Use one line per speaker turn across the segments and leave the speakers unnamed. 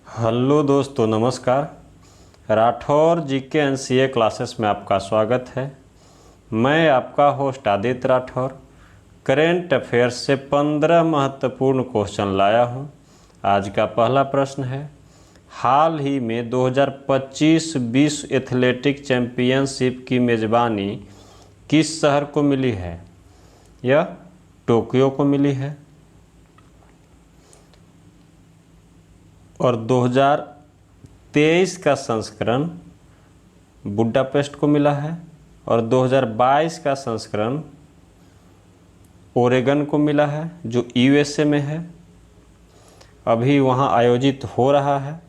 Hello दोस्तों, नमस्कार। Rathore GK NCA classes में आपका स्वागत है। मैं आपका host Aditya Rathore current affairs से 15 महत्वपूर्ण क्वेश्चन लाया हूं। आज का पहला प्रश्न है, हाल ही में 2025 विश्व एथलेटिक चैंपियनशिप की मेज़बानी किस शहर को मिली है? यह टोक्यो को मिली है। और 2023 का संस्करण बुडापेस्ट को मिला है और 2022 का संस्करण ओरेगन को मिला है, जो यूएसए में है। अभी वहाँ आयोजित हो रहा है।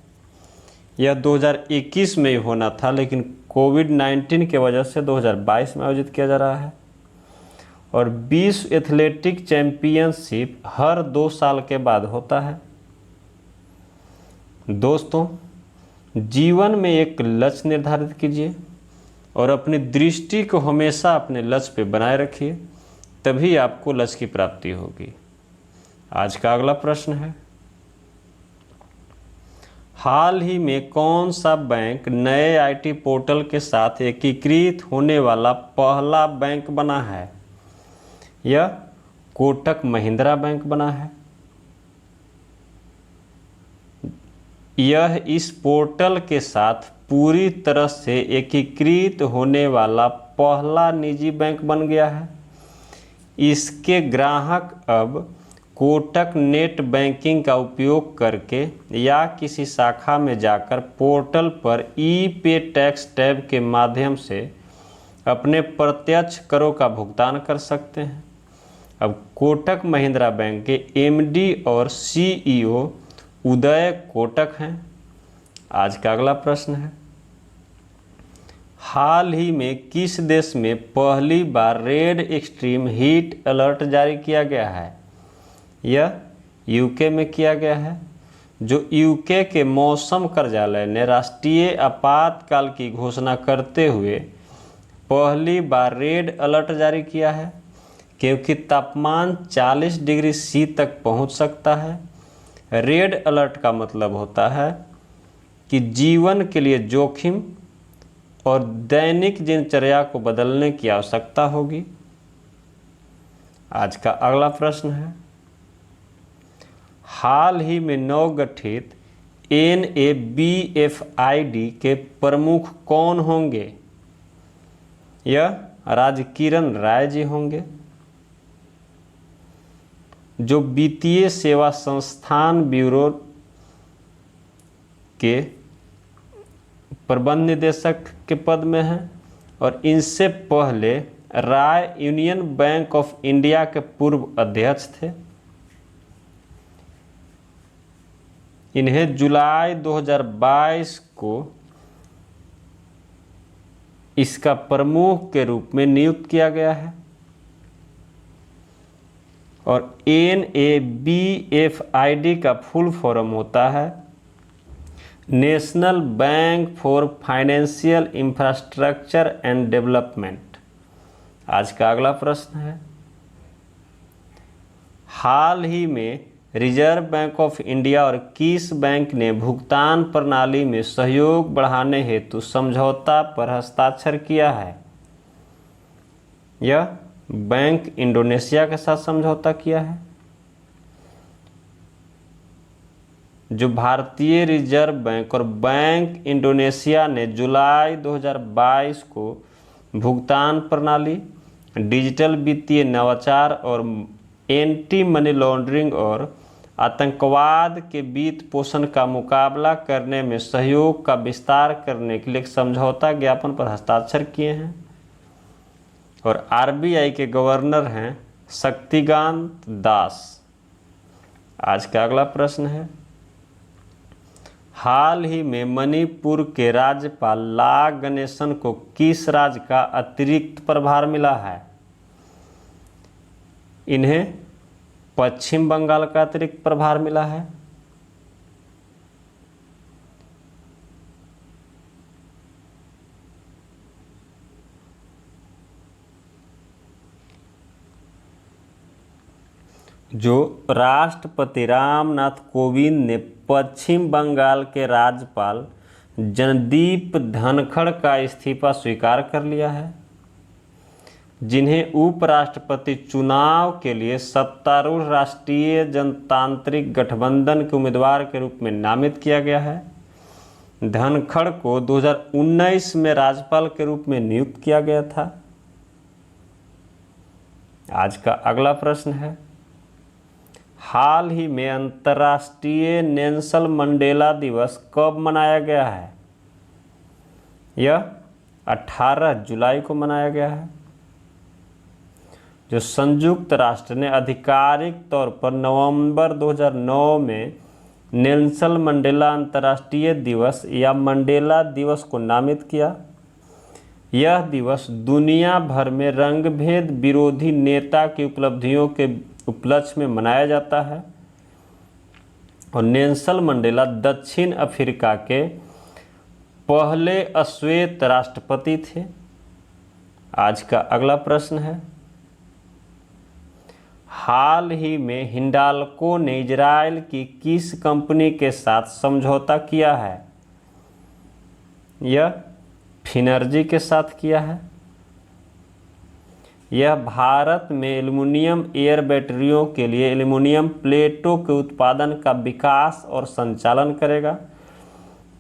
यह 2021 में ही होना था, लेकिन कोविड-19 के वजह से 2022 में आयोजित किया जा रहा है। और विश्व एथलेटिक चैंपियनशिप हर 2 साल के बाद होता है। दोस्तों, जीवन में एक लक्ष्य निर्धारित कीजिए और अपनी दृष्टि को हमेशा अपने लक्ष्य पे बनाए रखिए, तभी आपको लक्ष्य की प्राप्ति होगी। आज का अगला प्रश्न है, हाल ही में कौन सा बैंक नए आईटी पोर्टल के साथ एकीकृत होने वाला पहला बैंक बना है? यह कोटक महिंद्रा बैंक बना है। यह इस पोर्टल के साथ पूरी तरह से एकीकृत होने वाला पहला निजी बैंक बन गया है। इसके ग्राहक अब कोटक नेट बैंकिंग का उपयोग करके या किसी शाखा में जाकर पोर्टल पर ई-पे टैक्स टैब के माध्यम से अपने प्रत्यक्ष करों का भुगतान कर सकते हैं। अब कोटक महिंद्रा बैंक के एमडी और सीईओ उदय कोटक हैं। आज का अगला प्रश्न है, हाल ही में किस देश में पहली बार रेड एक्सट्रीम हीट अलर्ट जारी किया गया है? यह यूके में किया गया है, जो यूके के मौसम कार्यालय ने राष्ट्रीय आपातकाल की घोषणा करते हुए पहली बार रेड अलर्ट जारी किया है, क्योंकि तापमान 40 डिग्री सी तक पहुंच सकता है। रेड अलर्ट का मतलब होता है कि जीवन के लिए जोखिम और दैनिक दिनचर्या को बदलने की आवश्यकता होगी। आज का अगला प्रश्न है, हाल ही में नवगठित NABFID के प्रमुख कौन होंगे? यह राजकिरण राय जी होंगे, जो वित्तीय सेवा संस्थान ब्यूरो के प्रबंध निदेशक के पद में हैं। और इनसे पहले राय यूनियन बैंक ऑफ इंडिया के पूर्व अध्यक्ष थे। इन्हें जुलाई 2022 को इसका प्रमुख के रूप में नियुक्त किया गया है। और NABFID का फुल फॉर्म होता है national bank for financial infrastructure and development. आज का अगला प्रश्न है, हाल ही में रिजर्व बैंक ऑफ इंडिया और किस बैंक ने भुगतान प्रणाली में सहयोग बढ़ाने हेतु समझौता पर हस्ताक्षर किया है? यह बैंक इंडोनेशिया के साथ समझौता किया है। जो भारतीय रिजर्व बैंक और बैंक इंडोनेशिया ने जुलाई 2022 को भुगतान प्रणाली, डिजिटल वित्तीय नवाचार और एंटी मनी लॉन्ड्रिंग और आतंकवाद के वित्त पोषण का मुकाबला करने में सहयोग का विस्तार करने के लिए एक समझौता ज्ञापन पर हस्ताक्षर किए हैं। और आरबीआई के गवर्नर हैं शक्तिकांत दास। आज का अगला प्रश्न है, हाल ही में मणिपुर के राज्यपाल ला गणेशन को किस राज्य का अतिरिक्त प्रभार मिला है? इन्हें पश्चिम बंगाल का अतिरिक्त प्रभार मिला है। जो राष्ट्रपति रामनाथ कोविंद ने पश्चिम बंगाल के राज्यपाल जगदीप धनखड़ का इस्तीफा स्वीकार कर लिया है, जिन्हें उपराष्ट्रपति चुनाव के लिए सत्तारूढ़ राष्ट्रीय जनतांत्रिक गठबंधन के उम्मीदवार के रूप में नामित किया गया है। धनखड़ को 2019 में राज्यपाल के रूप में नियुक्त किया गया था। आज का अगला प्रश्न है, हाल ही में अंतर्राष्ट्रीय नेल्सन मंडेला दिवस कब मनाया गया है? यह 18 जुलाई को मनाया गया है। जो संयुक्त राष्ट्र ने आधिकारिक तौर पर नवंबर 2009 में नेल्सन मंडेला अंतर्राष्ट्रीय दिवस या मंडेला दिवस को नामित किया। यह दिवस दुनिया भर में रंगभेद विरोधी नेता की उपलब्धियों के उपलक्ष्य में मनाया जाता है और नेल्सन मंडेला दक्षिण अफ्रीका के पहले अश्वेत राष्ट्रपति थे। आज का अगला प्रश्न है, हाल ही में हिंडाल्को ने इजराइल की किस कंपनी के साथ समझौता किया है? यह फिनर्जी के साथ किया है। यह भारत में एल्युमिनियम एयर बैटरियों के लिए एल्युमिनियम प्लेटों के उत्पादन का विकास और संचालन करेगा।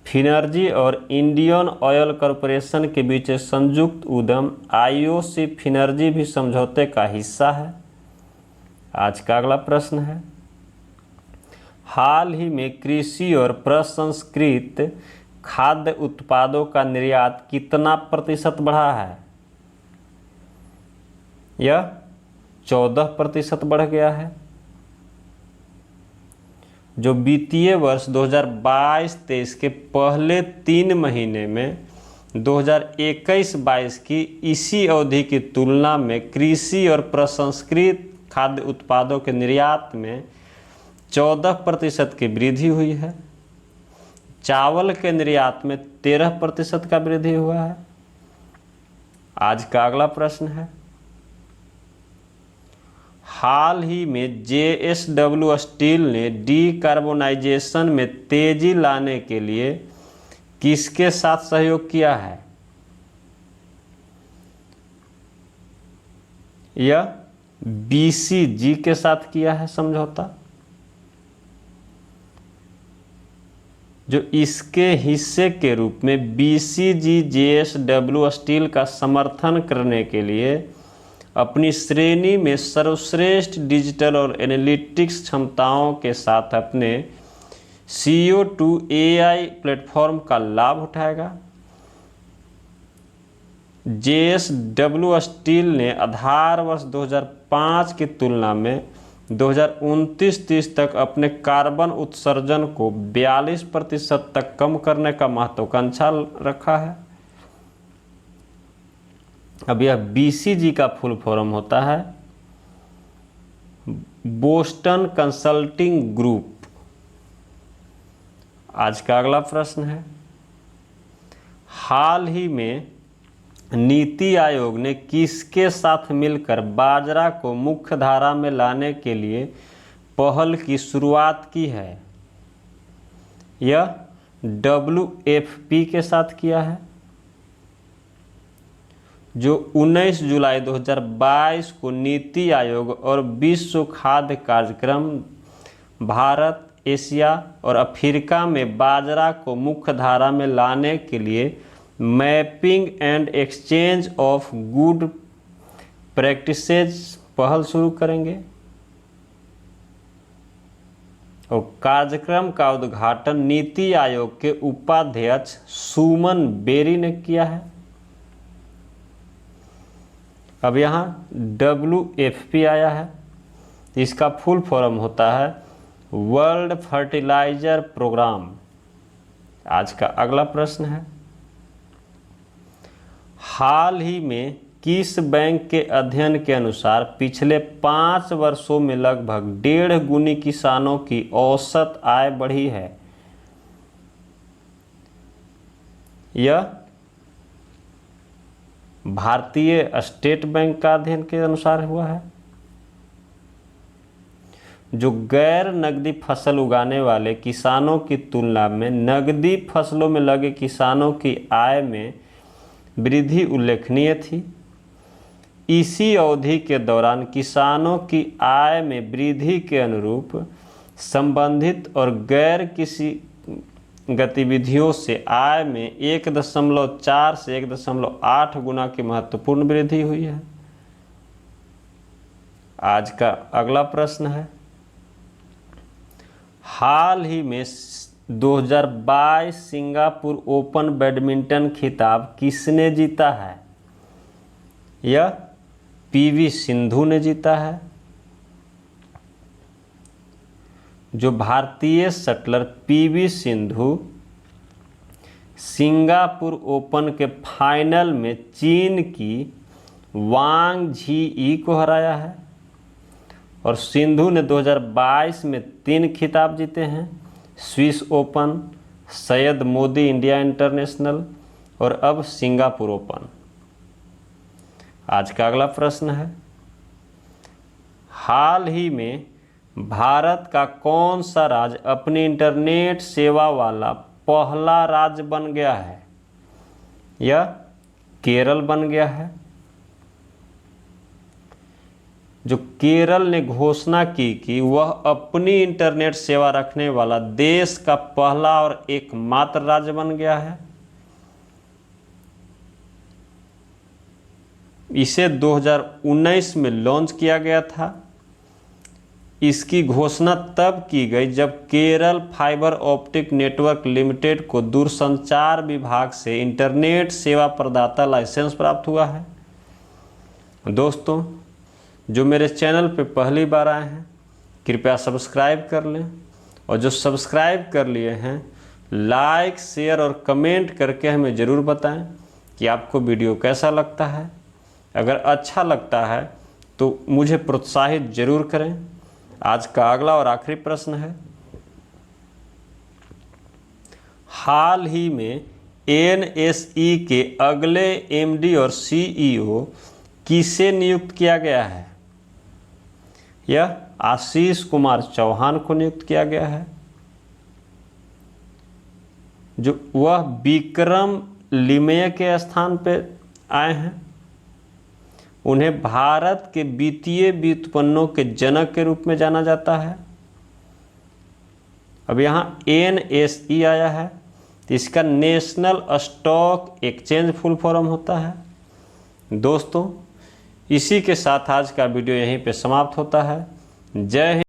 फिनर्जी और इंडियन ऑयल कॉरपोरेशन के बीच संयुक्त उद्यम IOC फिनर्जी भी समझौते का हिस्सा है। आज का अगला प्रश्न है, हाल ही में कृषि और प्रसंस्कृत खाद्य उत्पादों का निर्यात कितना प्रतिशत बढ़ा है? यह 14% बढ़ गया है। जो वित्तीय वर्ष 2022-23 के पहले 3 महीने में 2021-22 की इसी अवधि की तुलना में कृषि और प्रसंस्कृत खाद्य उत्पादों के निर्यात में 14% की वृद्धि हुई है। चावल के निर्यात में 13% का वृद्धि हुआ है। आज का अगला प्रश्न है, हाल ही में JSW स्टील ने डीकार्बोनाइजेशन में तेजी लाने के लिए किसके साथ सहयोग किया है? यह BCG के साथ किया है समझौता। जो इसके हिस्से के रूप में BCG JSW स्टील का समर्थन करने के लिए अपनी श्रेणी में सर्वश्रेष्ठ डिजिटल और एनालिटिक्स क्षमताओं के साथ अपने CO2 AI प्लेटफॉर्म का लाभ उठाएगा। JSW स्टील ने आधार वर्ष 2005 की तुलना में 2029-30 तक अपने कार्बन उत्सर्जन को 42% तक कम करने का महत्वाकांक्षा रखा है। अब यह BCG का फुल फॉर्म होता है बोस्टन कंसल्टिंग ग्रुप। आज का अगला प्रश्न है, हाल ही में नीति आयोग ने किसके साथ मिलकर बाजरा को मुख्य धारा में लाने के लिए पहल की शुरुआत की है? यह WFP के साथ किया है। जो 19 जुलाई 2022 को नीति आयोग और विश्व खाद्य कार्यक्रम भारत, एशिया और अफ्रीका में बाजरा को मुख्य धारा में लाने के लिए mapping and exchange of good practices पहल शुरू करेंगे। और कार्यक्रम का उद्घाटन नीति आयोग के उपाध्यक्ष सुमन बेरी ने किया है। अब यहाँ WFP आया है, इसका फुल फॉर्म होता है वर्ल्ड फर्टिलाइजर प्रोग्राम। आज का अगला प्रश्न है, हाल ही में किस बैंक के अध्ययन के अनुसार पिछले 5 वर्षों में लगभग 1.5 गुनी किसानों की औसत आय बढ़ी है? यह भारतीय स्टेट बैंक का अध्ययन के अनुसार हुआ है। जो गैर नकदी फसल उगाने वाले किसानों की तुलना में नकदी फसलों में लगे किसानों की आय में वृद्धि उल्लेखनीय थी। इसी अवधि के दौरान किसानों की आय में वृद्धि के अनुरूप संबंधित और गैर किसी गतिविधियों से आय में 1.4 से 1.8 गुना की महत्वपूर्ण वृद्धि हुई है। आज का अगला प्रश्न है, हाल ही में 2022 सिंगापुर ओपन बैडमिंटन खिताब किसने जीता है? यह पीवी सिंधु ने जीता है। जो भारतीय shuttler PV Sindhu Singapore open के फाइनल में चीन की वांग झी को हराया है। और सिंधु ने 2022 में 3 खिताब जीते हैं, Swiss open, Syed Modi India international और अब सिंगापुर ओपन। आज का अगला प्रश्न है, हाल ही में भारत का कौन सा राज्य अपनी इंटरनेट सेवा वाला पहला राज्य बन गया है? यह केरल बन गया है। जो केरल ने घोषणा की कि वह अपनी इंटरनेट सेवा रखने वाला देश का पहला और एकमात्र राज्य बन गया है। इसे 2019 में लॉन्च किया गया था। इसकी घोषणा तब की गई जब Kerala fibre optic network limited को दूरसंचार विभाग से इंटरनेट सेवा प्रदाता लाइसेंस प्राप्त हुआ है। दोस्तों, जो मेरे चैनल पे पहली बार आए हैं कृपया सब्सक्राइब कर लें, और जो सब्सक्राइब कर लिए हैं लाइक, शेयर और कमेंट करके हमें ज़रूर बताएं कि आपको वीडियो कैसा लगता है। अगर अच्छा लगता है तो मुझे प्रोत्साहित जरूर करें। आज का अगला और आखिरी प्रश्न है, हाल ही में NSE के अगले MD और CEO किसे नियुक्त किया गया है? यह आशीष कुमार चौहान को नियुक्त किया गया है। जो वह विक्रम लिमये के स्थान पर आए हैं। उन्हें भारत के वित्तीय व्युत्पन्नों के जनक के रूप में जाना जाता है। अब यहाँ NSE आया है तो इसका national stock exchange full form होता है। दोस्तों, इसी के साथ आज का वीडियो यहीं पे समाप्त होता है। जय हिंद।